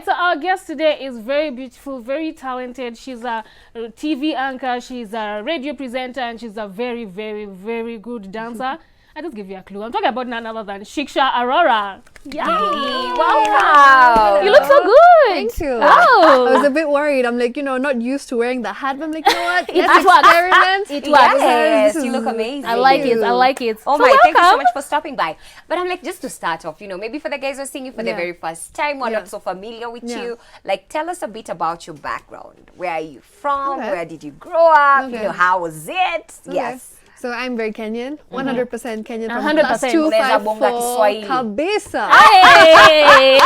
so our guest today is very beautiful, very talented. She's a TV anchor, she's a radio presenter, and she's a very, very, very good dancer. I just give you a clue. I'm talking about none other than Shiksha Aurora. Yay! Wow! You look so good. Thank you. Oh. I was a bit worried. I'm like, not used to wearing the hat, but I'm like, you know what? It Let's works. experiment. It works. Yes, This you is- look amazing. I like it. I like it. Oh So my, thank you so welcome. much for stopping by. But I'm like, just to start off, maybe for the guys who are seeing you for the Yeah. very first time or Yeah. not so familiar with Yeah. you, like tell us a bit about your background. Where are you from? Okay. Where did you grow up? Okay. How was it? Okay. Yes. So I'm very Kenyan, 100% Kenyan from 100%. Unaweza bonga 254 Kiswahili. kabisa. Hey!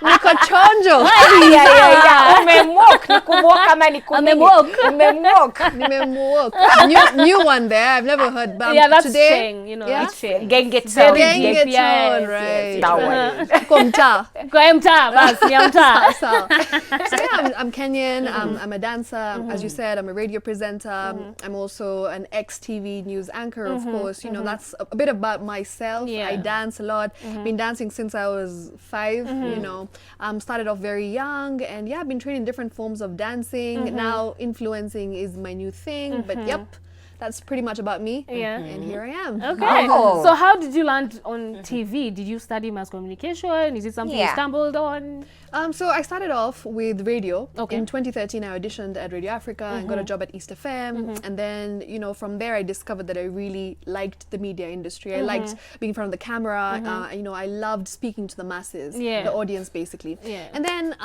Niko chonjo. Yeah. Umemwok, ni kumwok ama ni kunini? Amemwok. Umemwok. Nimemwok. New one there. I've never heard. But Yeah, that's today, Sheng, yeah. that's Sheng. Gengeton. Gengeton, Yes, right. That one. Tuko mtaa. Kwa mtaa, basi, ni mtaa. So yeah, I'm Kenyan. I'm a dancer. As you said, I'm a radio presenter. I'm also an ex-TV news anchor, of course. That's a bit about myself. Yeah. I dance a lot. Been dancing since I was 5. Started off very young, and yeah, I've been trained in different forms of dancing. Now influencing is my new thing. But yep, that's pretty much about me. Yeah. And here I am. Okay. Oh. So how did you land on TV? Did you study mass communication? Is it something you Yeah. stumbled on? So I started off with radio. Okay. In 2013, I auditioned at Radio Africa and got a job at East FM. And then, from there, I discovered that I really liked the media industry. I liked being in front of the camera. I loved speaking to the masses, Yeah. the audience, basically. Yeah. And then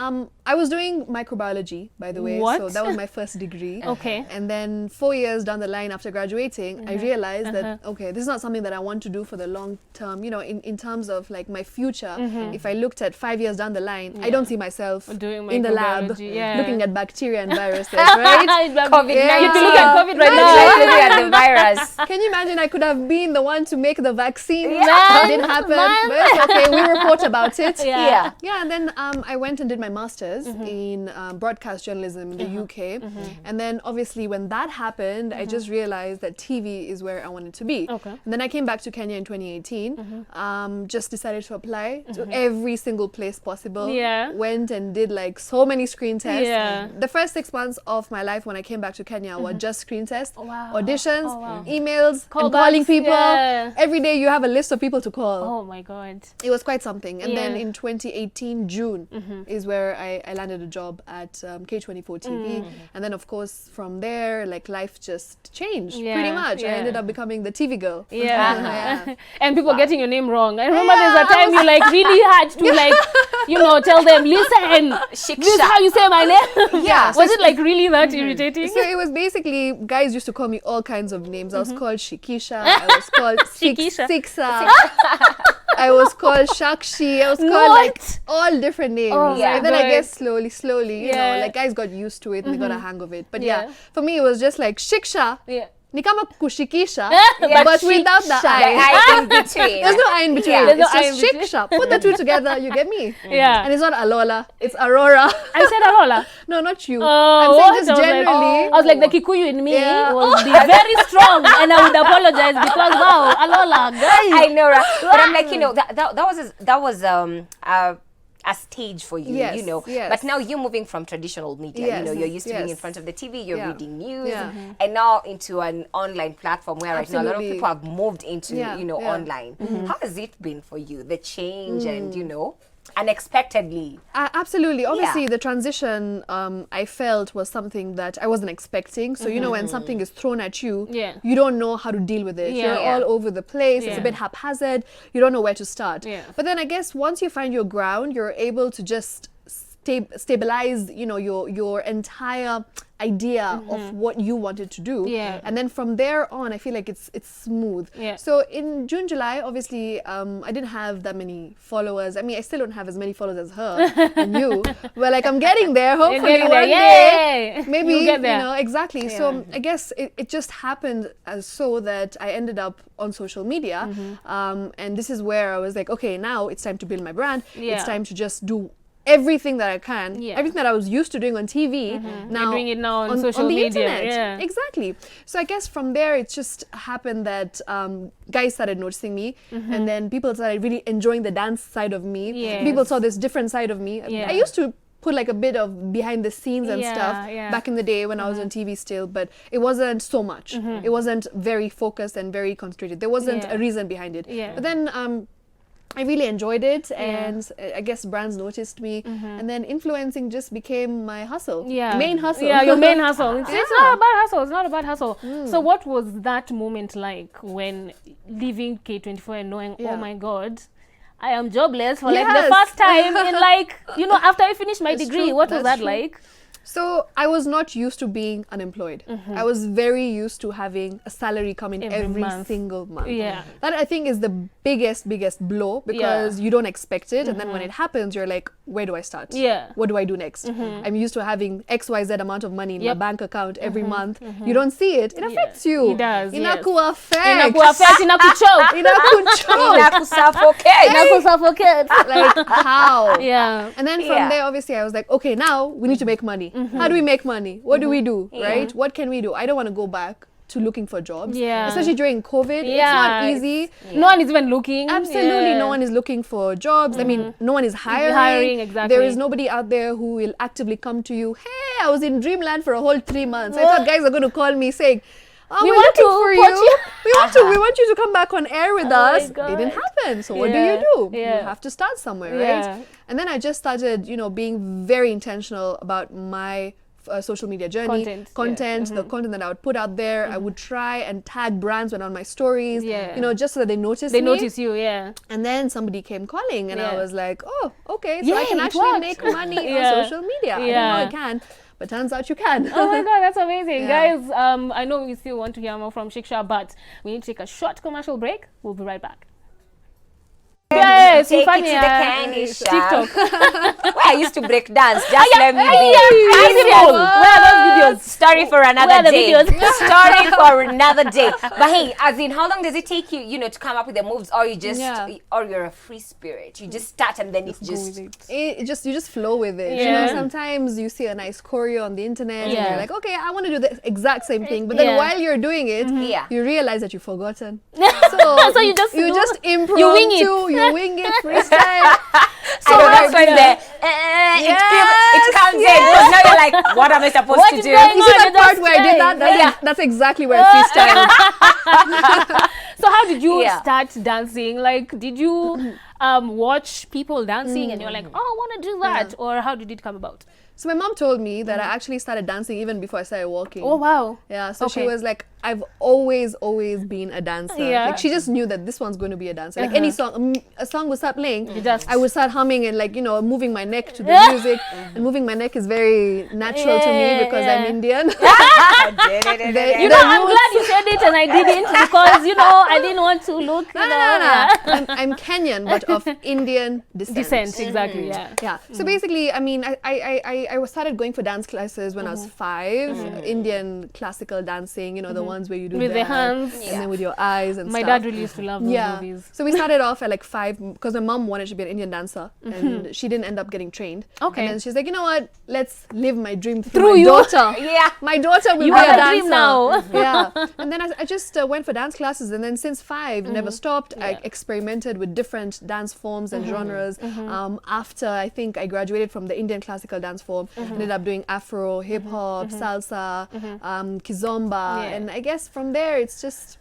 I was doing microbiology, by the way. What? So that was my first degree. Okay. And then 4 years down the line after graduating, I realized that, okay, this is not something that I want to do for the long term, in terms of like my future. If I looked at 5 years down the line, I don't see myself Doing in the lab microbiology, yeah. looking at bacteria and viruses, right? COVID-19. Yeah. You have to look at COVID right Like now. looking at the virus. Can you imagine I could have been the one to make the vaccine? Yeah. It didn't happen, Man. but it's okay. We report about it. Yeah. Yeah, and then I went and did my master's in broadcast journalism in the UK. And then obviously when that happened, I just realized that TV is where I wanted to be. Okay. And then I came back to Kenya in 2018, just decided to apply to every single place possible. Yeah. Went and did like so many screen tests. Yeah. The first 6 months of my life when I came back to Kenya were just screen tests, wow. auditions, Oh, wow. emails, and Callbacks, calling people. yeah. Every day you have a list of people to call. Oh my God. It was quite something. And then Yeah. in 2018, June, is where I landed a job at K24 TV. And then, of course, from there, like life just changed pretty Yeah, much. I yeah. ended up becoming the TV girl. Yeah. Yeah. And people getting your name wrong. I remember there's a time you like really had to like, tell them, listen, this is how you say my name. Yeah. Was it like really that irritating? So it was basically, guys used to call me all kinds of names. I was called Shikisha. I was called Shikisha. Sixa. I was called Shakshi. I was called like all different names. Oh my And then I God. guess slowly, Yeah. like guys got used to it and they got a hang of it. But Yeah. yeah, for me it was just like Shiksha. Yeah. Ni kama kushikisha, Yeah, but without the The I. eye in between. There's no I in between. Yeah. There's no It's I in just between. Shiksha. Put the two together, you get me. Yeah. And it's not Alola, it's Aurora. I said Arola. No, not you. Oh, I'm what? saying just I was like, generally. I was like, the Kikuyu in me Yeah. was very strong, and I would apologize because wow, Alola, guys. I know, right? But I'm like, that was a stage for you, Yes, yes. But now you're moving from traditional media. Yes, You're used to being in yes. front of the TV, you're Yeah. reading news, Yeah. and now into an online platform where right now a lot of Absolutely. people have moved into, Yeah, yeah. online. How has it been for you, the change and, unexpectedly? Absolutely. Obviously, Yeah. the transition I felt was something that I wasn't expecting. So, when something is thrown at you, Yeah. you don't know how to deal with it. Yeah. You're Yeah. all over the place. It's Yeah. a bit haphazard. You don't know where to start. Yeah. But then I guess once you find your ground, you're able to just stabilize, your entire idea of what you wanted to do. Yeah. And then from there on, I feel like it's smooth. Yeah. So in June, July, obviously, I didn't have that many followers. I mean, I still don't have as many followers as her and you. But like, I'm getting there. Hopefully, getting one there. day, Yay! maybe You'll get there. exactly. Yeah. So I guess it just happened as so that I ended up on social media, and this is where I was like, okay, now it's time to build my brand. Yeah. It's time to just do everything that I can, Yeah. everything that I was used to doing on TV, now You're doing it now on social the media. internet. Yeah. Exactly. So I guess from there, it just happened that guys started noticing me, and then people started really enjoying the dance side of me. Yes. People saw this different side of me. Yeah. I used to put like a bit of behind the scenes and Yeah, stuff yeah. back in the day when I was on TV still, but it wasn't so much. It wasn't very focused and very concentrated. There wasn't Yeah. a reason behind it. Yeah. But then I really enjoyed it, and I guess brands noticed me, and then influencing just became my hustle. Yeah. Main hustle. Yeah, your main hustle. It's Yeah. not about hustle. It's not about hustle. So what was that moment like when leaving K24 and knowing, oh Yeah. my God, I am jobless for like the Yes. first time in like, you know, after I finished my That's degree. true. What was That's that true. like? So I was not used to being unemployed. I was very used to having a salary come in Every every month. single month. Yeah. That I think is the biggest blow, because you don't expect it, and then when it happens, you're like, where do I start? Yeah. What do I do next? I'm used to having XYZ amount of money in my Yep. bank account every month. You don't see it. It affects you. It does, yes. Inaku affects. Inaku affect, inaku choke. Inaku choke. Inaku suffocate. Inaku suffocate. Like how? Yeah. And then from Yeah. there, obviously, I was like, okay, now we need to make money. How do we make money? What do we do, Yeah. right? What can we do? I don't want to go back to looking for jobs. Yeah. Especially during COVID. It's Yeah. not easy. No one is even looking. Absolutely, Yeah. no one is looking for jobs. I mean, no one is hiring. Hiring, exactly. There is nobody out there who will actively come to you. Hey, I was in Dreamland for a whole 3 months. I thought guys are going to call me saying, "Oh, We we're want looking to for put you. you." We want you to come back on air with Oh my us." It didn't God. happen. So what do Yeah, you do? yeah. You have to start somewhere, Yeah. right? And then I just started, being very intentional about my social media journey, Content, yeah. the content that I would put out there. I would try and tag brands when on my stories, Yeah. just so that they notice They me. notice you, yeah. And then somebody came calling, and I Yeah. was like, oh, okay, so Yeah, I can it actually worked. make money Yeah. on social media. I didn't Yeah. know I can, but turns out you can. Oh my God, that's amazing. Yeah. Guys, I know we still want to hear more from Shiksha, but we need to take a short commercial break. We'll be right back. Yes, Take it to Ufania, the candy shop. TikTok. Where I used to break dance. Just let me be. Are you serious? Where are those videos? Story for Where are another the day. videos? Story for another day. But hey, as in, how long does it take you, to come up with the moves, or you just, Yeah. or you're a free spirit? You just start and then it's just. You just flow with it. Yeah. Sometimes you see a nice choreo on the internet, and Yeah. you're like, okay, I want to do the exact same thing. But then Yeah. while you're doing it, Yeah. you realize that you've forgotten. So you just do- improv. you wing it. You wing it, freestyle. So that's when it comes in. Because now you're like, what am I supposed What to is do? going You on? see that Just part where I did that? yeah. That's exactly where I freestyle. So how did you Yeah. start dancing? Like, did you watch people dancing and you're like, oh, I want to do that? Or how did it come about? So my mom told me that I actually started dancing even before I started walking. Oh, wow. Yeah, so she Okay. was like, I've always been a dancer. Yeah. Like, she just knew that this one's going to be a dancer. Like any song, a song would start playing, just- I would start humming and moving my neck to the music. And moving my neck is very natural to me Yeah, because yeah. I'm Indian. You know, I'm glad you said it and I didn't because, I didn't want to look, No. I'm Kenyan, but of Indian Descent, exactly, yeah. Yeah. So basically, I mean, I started going for dance classes when I was 5. Indian classical dancing, the ones where you do With the that, hands. and then with your eyes and My stuff. dad really used to love those Yeah. movies. So we started off at like 5 because my mom wanted to be an Indian dancer and she didn't end up getting trained. Okay. And then she's like, you know what? Let's live my dream Through through my you. daughter. Yeah. My daughter will You be a have a dancer. dream now. Yeah. And then I just went for dance classes, and then since 5, never stopped. I experimented with different dance forms and genres. After I think I graduated from the Indian classical dance form, ended up doing Afro, hip hop, salsa, kizomba, Yeah. and I guess from there it's just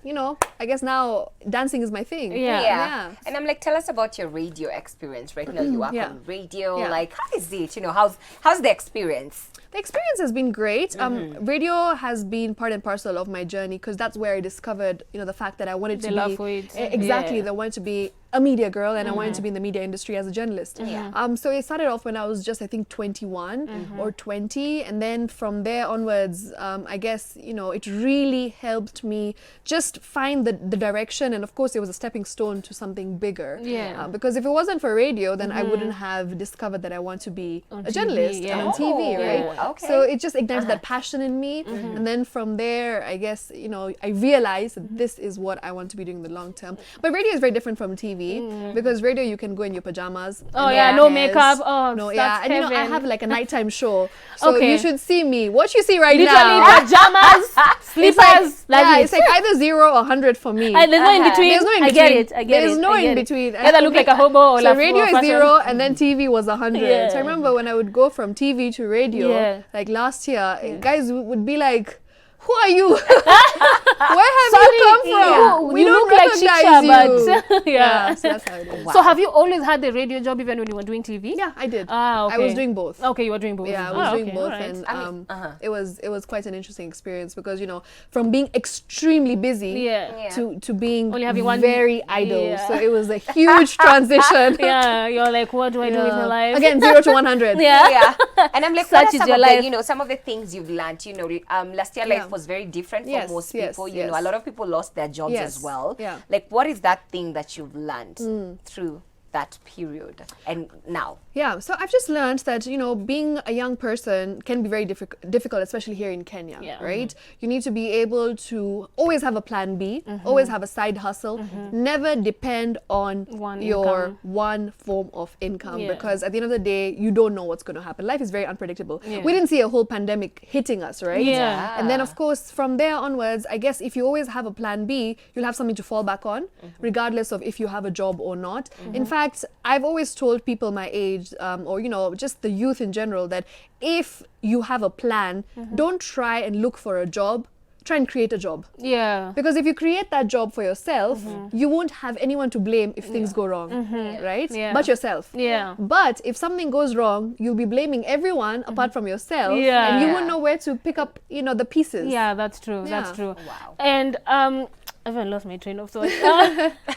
I guess now dancing is my thing. Yeah. Yeah. And I'm like, tell us about your radio experience. Right now you work Yeah. on radio. Yeah. Like, how is it? How's the experience? The experience has been great. Radio has been part and parcel of my journey because that's where I discovered, the fact that I wanted The to love be for it. exactly. Yeah. That I wanted to be a media girl and I wanted to be in the media industry as a journalist. Yeah. So it started off when I was just I think 21 or 20, and then from there onwards, I guess it really helped me just find the direction, and of course it was a stepping stone to something bigger. Yeah. Because if it wasn't for radio, then I wouldn't have discovered that I want to be On a TV, journalist yeah. and on TV, Oh, right? yeah. Okay. So it just ignited that passion in me, and then from there, I guess I realized that this is what I want to be doing in the long term. But radio is very different from TV. TV because radio you can go in your pajamas. Oh, and yeah, one no cares. makeup. Oh, no, that's yeah, and I heaven. have like a nighttime show, so Okay. you should see me. What you see right Literally now, pajamas, slippers. it's like either 0 or 100 for me. And there's no in between. There's no in I between. get it. I get There's it. no I get in it. between. Either look like a hobo or So like radio is fashion. 0 and then TV was 100. Yeah. So I remember when I would go from TV to radio, Yeah. like last year, guys would be like, "Who are you? Where have you come from? Yeah. We You don't look like recognize Shisha, you." but yeah. So that's how it is. So have you always had the radio job even when you were doing TV? Yeah, I did. Ah, okay. I was doing both. Okay, you were doing both. Yeah, I was doing okay, both, alright. and I mean, it was quite an interesting experience because from being extremely busy Yeah. to being Only having one- very idle. Yeah. So it was a huge transition. Yeah, you're like, what do I do with my life? Again, 0 to 100. Yeah. Yeah. And I'm like, Such what are is some your of life. the, some of the things you've learned? Last year life was very different for Yes, most yes, people. yes. A lot of people lost their jobs Yes, as well. yeah. Like, what is that thing that you've learned through that period and now? Yeah, so I've just learned that, being a young person can be very difficult, especially here in Kenya, Yeah. right? You need to be able to always have a plan B, always have a side hustle, never depend on One your income. one form of income Yeah. because at the end of the day, you don't know what's going to happen. Life is very unpredictable. Yeah. We didn't see a whole pandemic hitting us, right? Yeah. And then, of course, from there onwards, I guess if you always have a plan B, you'll have something to fall back on, regardless of if you have a job or not. In fact, I've always told people my age, or just the youth in general, that if you have a plan, don't try and look for a job. Try and create a job. Yeah. Because if you create that job for yourself, you won't have anyone to blame if things go wrong, right? Yeah. But yourself. Yeah. But if something goes wrong, you'll be blaming everyone apart from yourself, Yeah. and you Yeah. won't know where to pick up, the pieces. Yeah, that's true. That's Yeah. true. Wow. And I haven't lost my train of thought.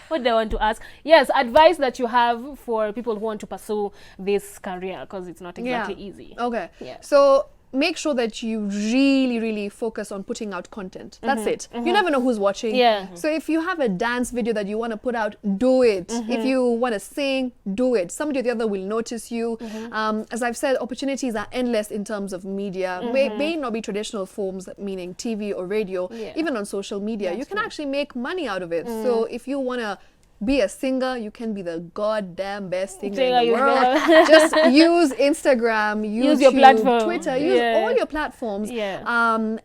What do I want to ask? Yes, advice that you have for people who want to pursue this career because it's not exactly easy. Okay. Yeah. So make sure that you really, really focus on putting out content. That's it. You never know who's watching. Yeah. So if you have a dance video that you want to put out, do it. If you want to sing, do it. Somebody or the other will notice you. As I've said, opportunities are endless in terms of media. May not be traditional forms, meaning TV or radio. Yeah. Even on social media, That's you can true. actually make money out of it. So if you want to be a singer, you can be the goddamn best singer Singer in the you world. know. Just use Instagram, Use your YouTube, platform. Twitter, use Yeah. all your platforms. Yeah.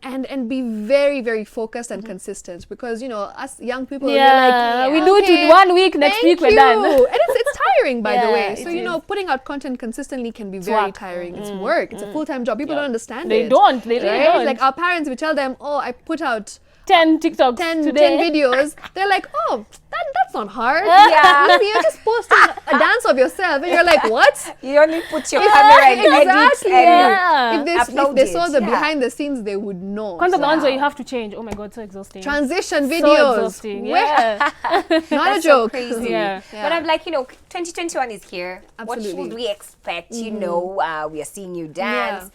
And be very, very focused and consistent because us young people, Yeah, we're like, we do it in 1 week, next week we're you. done. And it's tiring, by the Yeah, way. it So is. putting out content consistently can be very work. tiring. It's work. It's a full-time job. People don't understand They it. don't. They really right? don't. Like our parents, we tell them, "Oh, I put out 10 TikToks 10 today. videos." They're like, "Oh, that's not hard." Yeah. Maybe you're just posting a dance of yourself, and you're like, "What?" You only put your camera and Exactly. edit and Yeah. If upload they it. saw the Yeah. behind the scenes, they would know. Kwanza the ones where Wow. you have to change. Oh my God, so exhausting. Transition So videos. exhausting. Where- Yeah. Not a That's so joke. crazy. Yeah. But I'm like, 2021 is here. What Absolutely. should we expect? We are seeing you dance. Yeah.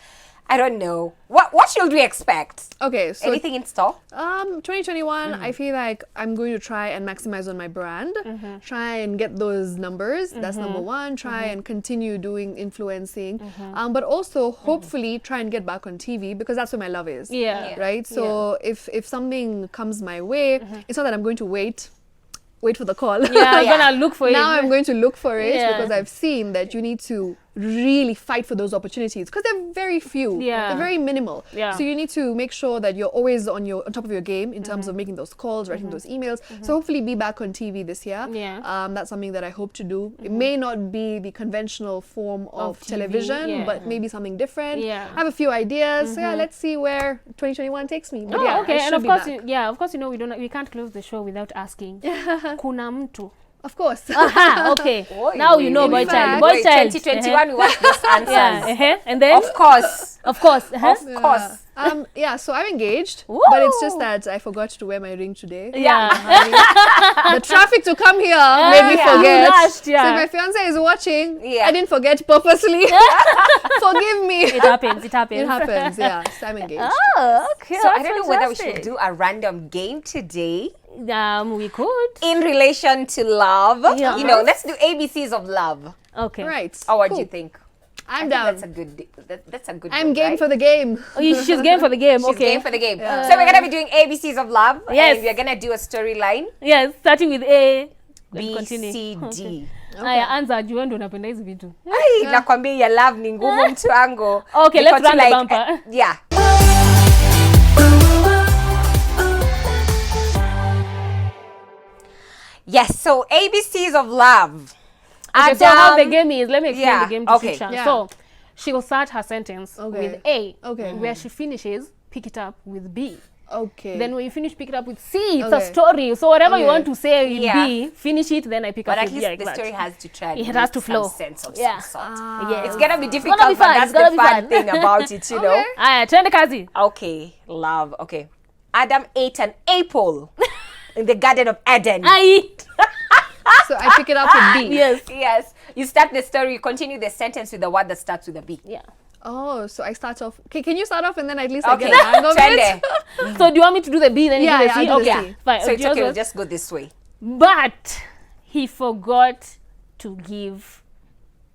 I don't know. What should we expect? Okay, so Anything in store? 2021, I feel like I'm going to try and maximize on my brand, try and get those numbers. That's number one. Try and continue doing influencing, but also hopefully try and get back on TV because that's where my love is. Yeah. Yeah. Right. So if something comes my way, it's not that I'm going to wait for the call. Yeah, I'm Yeah. gonna look for Now it. I'm going to look for it Yeah. because I've seen that you need to really fight for those opportunities because they're very few. Yeah. They're very minimal. Yeah. So you need to make sure that you're always on top of your game in terms of making those calls, writing those emails. So hopefully be back on TV this year. Yeah. That's something that I hope to do. It may not be the conventional form of TV, television, yeah. but maybe something different. Yeah. I have a few ideas. So yeah, let's see where 2021 takes me. But Oh, yeah, okay. I And should of be course, back. of course, we can't close the show without asking. Kuna mtu. Of course. Aha, okay. Oi, Now you know, in boy fact- child. Boy Wait, child. 2021, we want those answers. Yeah. And then? Of course. Of course. Of course. Yeah, so I'm engaged, Woo! but it's just that I forgot to wear my ring today. Yeah. The traffic to come here made me yeah. forget. You rushed, yeah. So if my fiance is watching, Yeah. I didn't forget purposely. Forgive me. It happens. It happens. It happens, yeah. So I'm engaged. Oh, okay. So I that's don't know whether we should fantastic. do a random game today We could. in relation to love. Yeah. Let's do ABCs of love. Okay. Right. Or what cool. do you think? I'm I think down. That's a good. That's a good. I'm one, game right? for the game. Oh, she's game for the game. She's okay. game for the game. So we're gonna be doing ABCs of love. Yes. And we're gonna do a storyline. Yes, starting with A. B, continue. C, D. Aya, answer juu wewe ndio unapenda hizi vitu. Ai, nakwambia ya love ni ngumu mtu wangu. Okay, let's Because run the like, bumper. Yeah. Yes, so ABCs of love. Okay, so how the game is, let me explain yeah, the game to okay. Shiksha. Yeah. So she will start her sentence Okay. with A. Okay. Where she finishes, pick it up with B. Okay. Then when you finish, pick it up with C. It's Okay. a story. So whatever you Okay. want to say in Yeah. B, finish it, then I pick But up at with least B like the that. story has to try It and has make to some flow. sense of Yeah. some sort. Yes. It's gonna be gonna difficult, be but fun. that's It's gonna the be fun fun. thing about it, you know? Aya, twende kazi. Okay, love. Okay. Adam ate an apple in the Garden of Eden. I So I pick it up with B. Yes. Yes. You start the story, you continue the sentence with the word that starts with a B. Yeah. Oh, so I start off. Okay, can you start off and then at least Okay. I get the hang of it? Twende. So do you want me to do the B, then you Yeah, do the yeah, C? I'll do the Okay. C. Fine. So it's okay, we'll Just- just go this way. But he forgot to give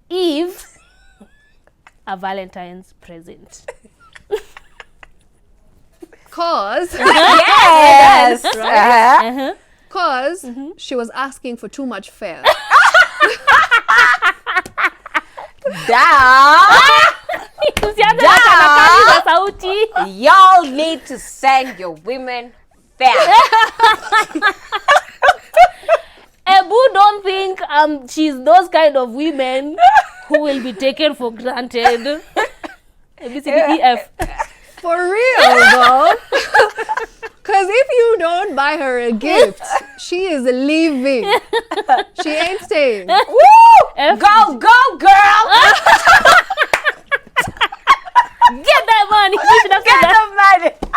Eve a Valentine's present. Cause, Yes. Uh-huh. cause she was asking for too much fare. Usianze na tanakali za sauti. Y'all need to send your women fare. Ebu don't think she's those kind of women who will be taken for granted. A, B, C, D, E, F. For real, though. Cause if you don't buy her a gift, she is leaving. She ain't staying. Woo! F. Go, go, girl! Get that money. You should have said Get that. the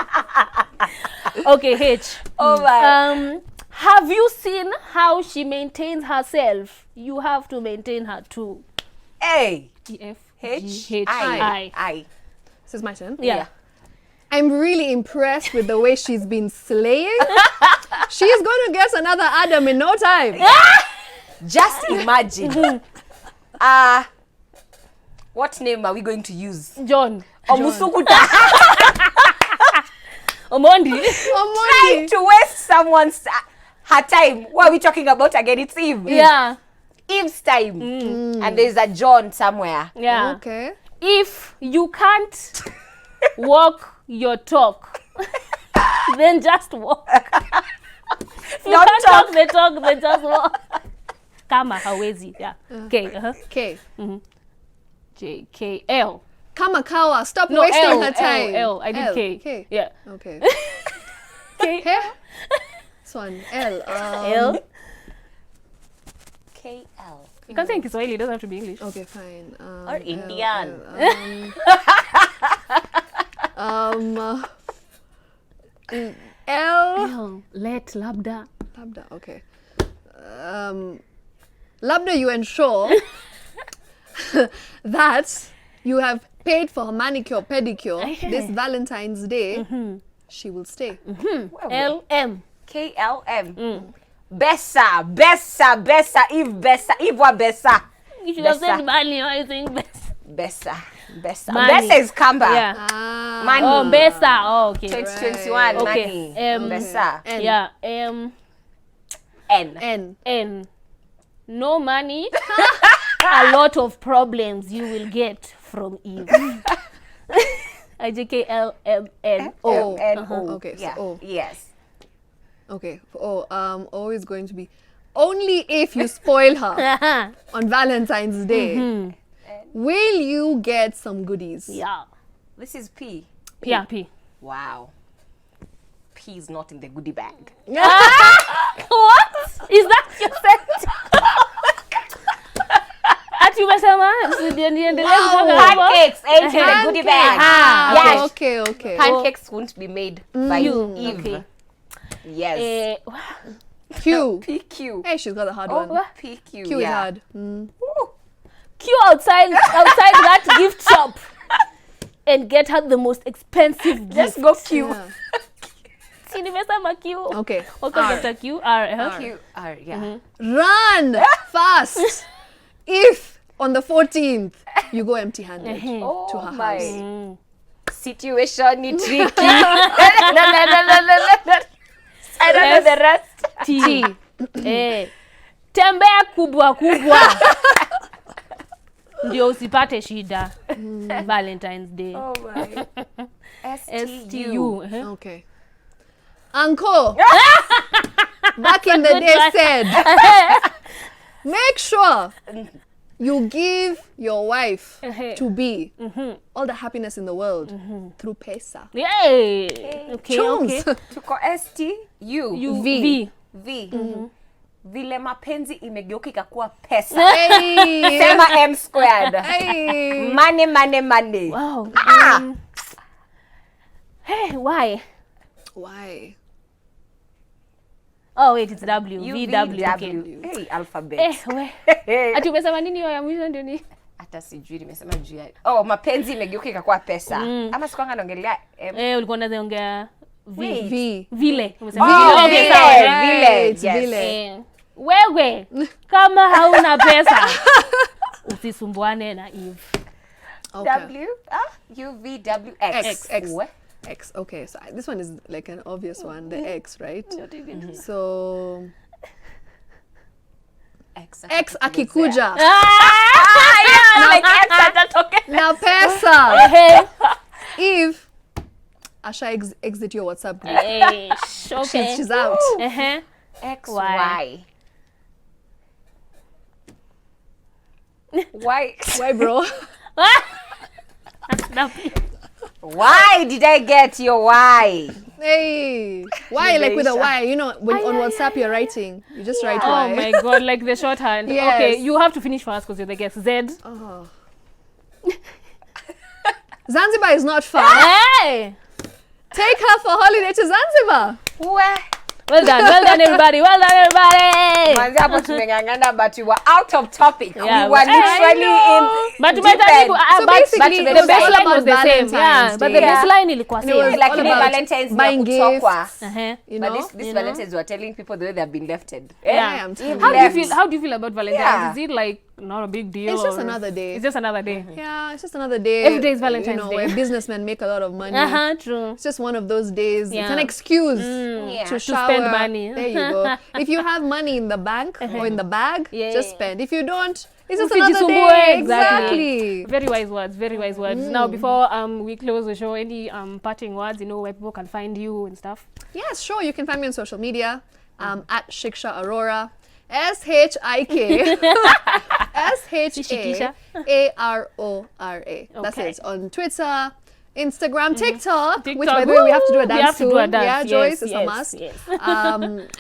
money. Okay, H. Oh my. Have you seen how she maintains herself? You have to maintain her too. A. E, F, H. G, H, I. I. This is my turn. Yeah. I'm really impressed with the way she's been slaying. She's going to get another Adam in no time. Just imagine. What name are we going to use? John. Omusukuta. Omondi. Trying to waste someone's her time. What are we talking about again? It's Eve. Yeah. Eve's time. And there's a John somewhere. Yeah. Okay. If you can't walk your talk, then just walk. If you Don't can't talk. talk the talk, then just walk. Kama hawezi. Yeah. K. K. J, K, L. Kamakawa, stop No, wasting L, her time. L. I did K. K. Yeah. Okay. K. K. This one. L. L. KL. You can say in Kiswahili. It doesn't have to be English. Okay, fine. Or Indian. L. L. Let labda. Labda, okay. Labda, you ensure that you have paid for her manicure, pedicure this Valentine's Day. She will stay. L, M. KLM. Bessa. Eve Bessa. Eve wa Bessa. You should have Besa. said money. Why are you saying best? Bessa. Money. Bessa is Kamba. Yeah. Money. Oh, Besa. Oh, okay. 2021. Okay. Money. M. Bessa. N. Yeah. M. N. N. N. No money. A lot of problems you will get from Eve. IJKLMNO. N-O. Okay, so Yeah. O. Yes. Okay. O is going to be only if you spoil her on Valentine's Day. Will you get some goodies? Yeah. This is P. Yeah, P. Wow. P is not in the goodie bag. What? Is that your set? Ati umesema niendelee kutoka hapo? Pancakes ain't in the goodie bag. Ah, Yes. okay. Pancakes won't be made by You. Eve. Okay. Yes. Q. PQ. Hey, she's got a hard Oh, one. what? PQ. Q is yeah. hard. Queue outside that gift shop and get her the most expensive gift. Just go Q. Yeah. Si nimesema Q. Okay. Okay, get a Q. R. Q. R. Yeah. Run fast. If on the 14th you go empty-handed Oh to her my. house. Situation is tricky. No. I don't know the rest. T. A. tembea kubwa ndio usipate shida. Valentine's Day. Oh my. STU. Okay. Uncle, back in the day said, make sure you give your wife to be all the happiness in the world through pesa. Yay. Okay, Chums. okay. Tuko STU. V. Vile mapenzi imegeuka ikakuwa pesa. Hey. Sema M squared. Hey. Money. Wow. Hey, why? Why? Oh wait, it's W. VW. Okay. Hey, alphabet. We. Ati umesema nini hiyo ya mwisho ndio ni? Hata sijui nimesema juu ya. Oh, mapenzi imegeuka ikakuwa pesa. Ama sikuanga naongelea Ulikuwa unaongea V. vile. Umesema Oh, vile. vile. Right. Yes. Vile. Wewe kama hauna pesa usisumbuane na Eve. Okay. W U V W X. X. What? X. Okay, so this one is like an obvious one, the X, right? So X akikuja Like X atatoke. na pesa. Eve asha exit your WhatsApp group. Okay. She's out. X Why? Why? Why, bro? Why did I get your why? Hey, why? Like with a Y, you know, when on WhatsApp you're writing, you just write Oh Y. my god, like the shorthand. Yes. Okay, you have to finish first because you're the guest. Z. Oh. Zanzibar is not far. Hey! Take her for holiday to Zanzibar. Where? Well done everybody. Well done everybody. Manzi hapo tumengangana, but we were out of topic. Yeah, we were literally in But deep tumejaribu, end. So but basically, the it was all baseline about was the same. Valentine's Yeah, but the Day. baseline ilikuwa And it was same. Like all the about Valentine's buying Day kutokwa. Uh-huh. You But know? this Valentine's were telling people the way they've been lefted. Yeah. I'm telling How you. how do you feel about Valentine's? Yeah. Is it like not a big deal? It's just or- another day. It's just another day. Yeah, it's just another day. Every day is Valentine's you know, Day. where businessmen make a lot of money. True. It's just one of those days. It's Yeah. an excuse Yeah. to To shower. spend money. There you go. If you have money in the bank or in the bag, Yeah. just spend. If you don't, it's just Usijisumbue, another day. exactly. Very wise words. Very wise words. Now, before we close the show, any parting words? You know where people can find you and stuff. Yes, sure. You can find me on social media at Shiksha Aurora. SHIK SHAARORA. That's Okay. it. On Twitter, Instagram, TikTok, which TikTok, by the way we have to do a woo! We dance have to too. do a dance, Yeah, yes, Joyce, it's yes, a must. yes.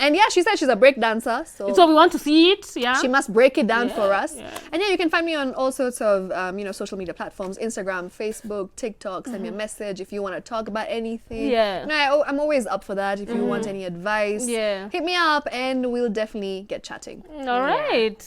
And yeah, she said she's a break dancer, so So we want to see it. Yeah. she must break it down for us. yeah. And yeah, you can find me on all sorts of social media platforms: Instagram, Facebook, TikTok. Send me a message if you want to talk about anything. Yeah. No, I'm always up for that. If you want any advice, Yeah. hit me up and we'll definitely get chatting. All right.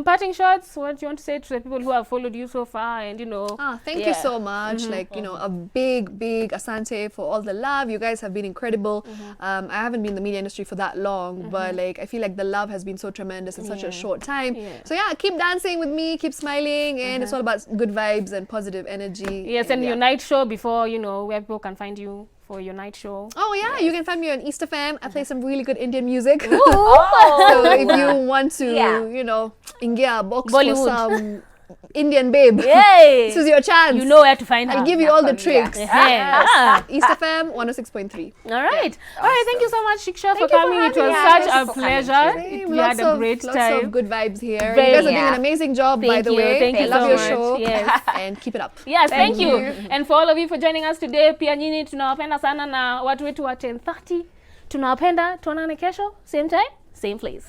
Parting shots. What do you want to say to the people who have followed you so far? And you know. Thank you so much. Like, a big asante for all the love. You guys have been incredible. I haven't been in the media industry for that long, but like I feel like the love has been so tremendous in such a short time. Yeah. So yeah, keep dancing with me, keep smiling, and it's all about good vibes and positive energy. Yes, and your night show before, where people can find you for your night show. Oh yeah, you can find me on Easter Fam. I play some really good Indian music. Oh. So if you want to, Yeah. ingia a box Bollywood. for some Indian babe, Yay! this is your chance. You know where to find her. I'll give you all the That's one, tricks. Yeah. Easter Fam 106.3. All right. All right. Thank you so much, Shiksha, for you for coming. It having was me. such Thank a you for coming, pleasure. Shirley. We had a great lots time. of good vibes here. Very, you guys are doing yeah. an amazing job, by Thank the you. way. Thank I you love so your much. show. Yes. And keep it up. Yes, thank you. And for all of you for joining us today, pia nyinyi tunawapenda sana na watu wetu wa 10:30. Tunawapenda. Tuonane kesho, same time, same place.